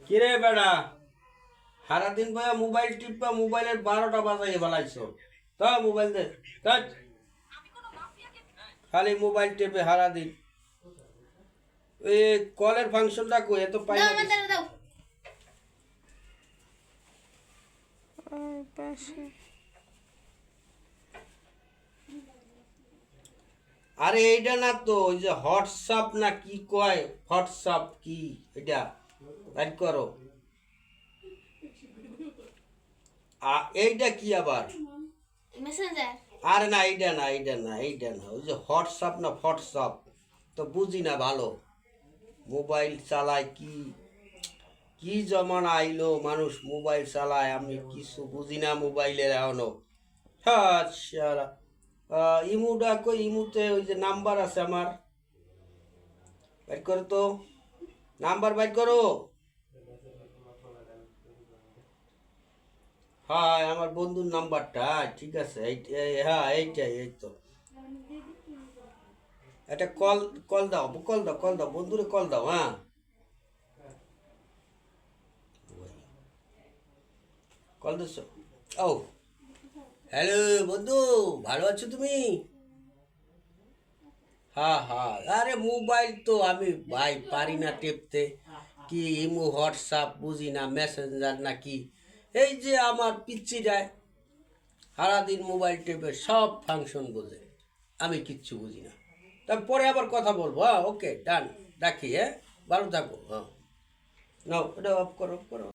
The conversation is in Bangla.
কিরে বেড়া সারাদিন বয়া মোবাইল টিপা মোবাইলের 12টা বাজাইয়ে বেলাইছো তা মোবাইল দে ধ্যাৎ। খালি মোবাইল টেপে সারাদিন এই কলের ফাংশনটা কই এত পাই না কিছু। আরে এইটা না তো ওই যে হোয়াটসঅ্যাপ না কি কয় হোয়াটসঅ্যাপ কি এটা বাইর করো। এইটা কি আবার মেসেঞ্জার। আরে না এইটা না এইটা না এইটা না ওই যে হোয়াটসঅ্যাপ না হোয়াটসঅ্যাপ তো বুঝি না ভালো। মোবাইল চালায় কি কি জমানা আইলো মানুষ মোবাইল চালায় আমি কিছু বুঝি না মোবাইলের এখনো। আচ্ছা ইমুটা কই ইমুতে ওই যে নাম্বার আছে আমার বাইর করো তো নাম্বার বাইর করো। হ্যাঁ আমার বন্ধুর নাম্বারটা ঠিক আছে হ্যাঁ এইটাই এই তো একটা কল কল দাও কল দাও কল দাও বন্ধুরে কল দাও। হ্যাঁ কল দিছো ও হ্যালো বন্ধু ভালো আছো তুমি? হ্যাঁ হ্যাঁ আরে মোবাইল তো আমি ভাই পারি না টেপতে কি ইমো হোয়াটসঅ্যাপ বুঝি না মেসেঞ্জার নাকি এই যে আমার পিচ্চিটায় সারাদিন মোবাইল টেপে সব ফাংশন বোঝে আমি কিচ্ছু বুঝি না। তারপরে আবার কথা বলবো। হ্যাঁ ওকে ডান রাখি। হ্যাঁ ভালো থাকো। হ্যাঁ নাও এটা অফ করো করো।